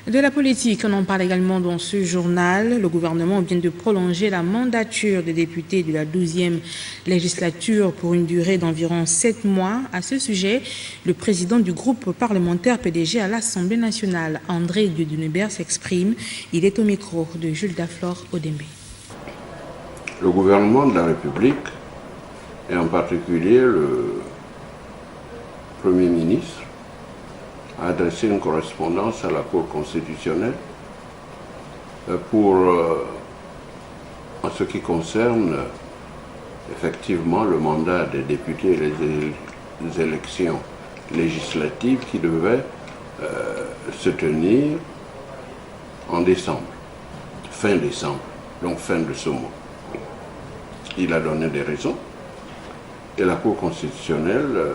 De la politique, on en parle également dans ce journal. Le gouvernement vient de prolonger la mandature des députés de la 12e législature pour une durée d'environ 7 mois. À ce sujet, le président du groupe parlementaire PDG à l'Assemblée nationale, André Dieudonné-Bert, s'exprime. Il est au micro de Jules Daflor Odembe. Le gouvernement de la République, et en particulier le Premier ministre, a adressé une correspondance à la Cour constitutionnelle pour, en ce qui concerne effectivement le mandat des députés et les élections législatives qui devaient se tenir en décembre, fin décembre, donc fin de ce mois. Il a donné des raisons et la Cour constitutionnelle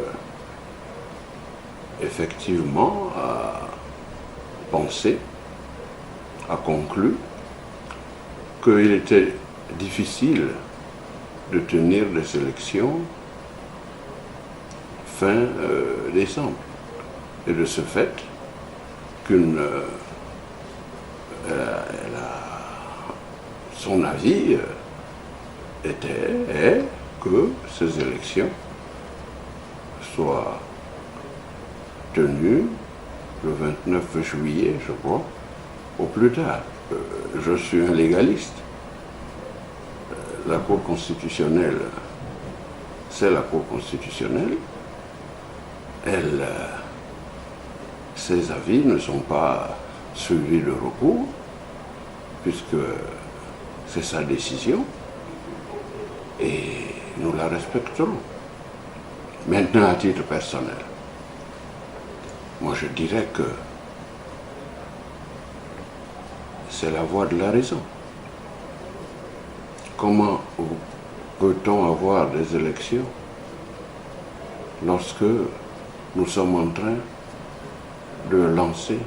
effectivement a pensé, a conclu qu'il était difficile de tenir des élections fin décembre. Et de ce fait, son avis est que ces élections soient tenues le 29 juillet, je crois, au plus tard. Je suis un légaliste. La Cour constitutionnelle, c'est la Cour constitutionnelle. Ses avis ne sont pas suivis de recours, puisque c'est sa décision, et nous la respecterons. Maintenant, à titre personnel, moi je dirais que c'est la voie de la raison. Comment peut-on avoir des élections lorsque nous sommes en train de lancer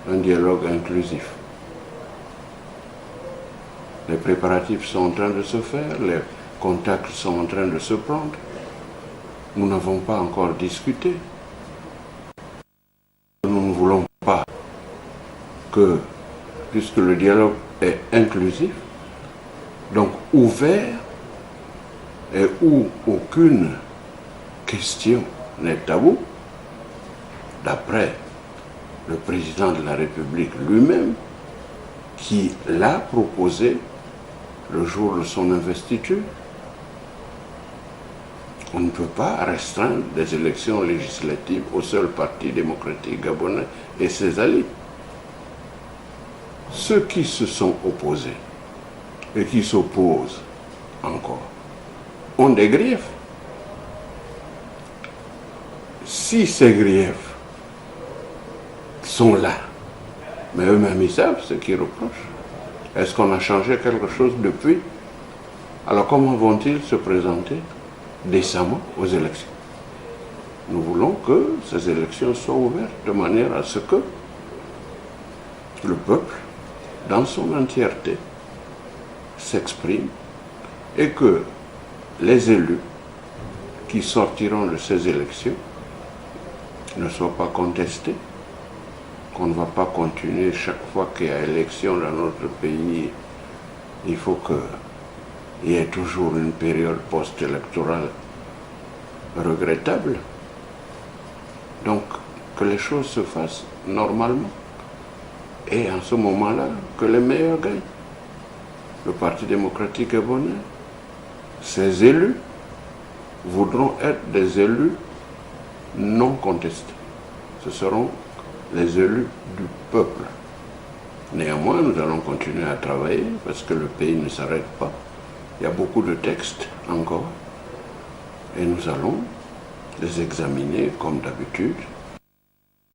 un dialogue inclusif? Les préparatifs sont en train de se faire, les contacts sont en train de se prendre. Nous n'avons pas encore discuté. Nous ne voulons pas que, puisque le dialogue est inclusif, donc ouvert, et où aucune question n'est tabou, d'après le président de la République lui-même, qui l'a proposé le jour de son investiture. On ne peut pas restreindre des élections législatives au seul Parti démocratique gabonais et ses alliés. Ceux qui se sont opposés et qui s'opposent encore ont des griefs. Si ces griefs sont là, mais eux-mêmes ils savent ce qu'ils reprochent. Est-ce qu'on a changé quelque chose depuis? Alors comment vont-ils se présenter décemment aux élections? Nous voulons que ces élections soient ouvertes de manière à ce que le peuple, dans son entièreté, s'exprime et que les élus qui sortiront de ces élections ne soient pas contestés, qu'on ne va pas continuer chaque fois qu'il y a élection dans notre pays. Il faut qu'il y ait toujours une période post-électorale regrettable. Donc, que les choses se fassent normalement. Et en ce moment-là, que les meilleurs gagnent. Le Parti démocratique gabonais, ses élus voudront être des élus non contestés. Ce seront les élus du peuple. Néanmoins, nous allons continuer à travailler parce que le pays ne s'arrête pas. Il y a beaucoup de textes encore et nous allons les examiner comme d'habitude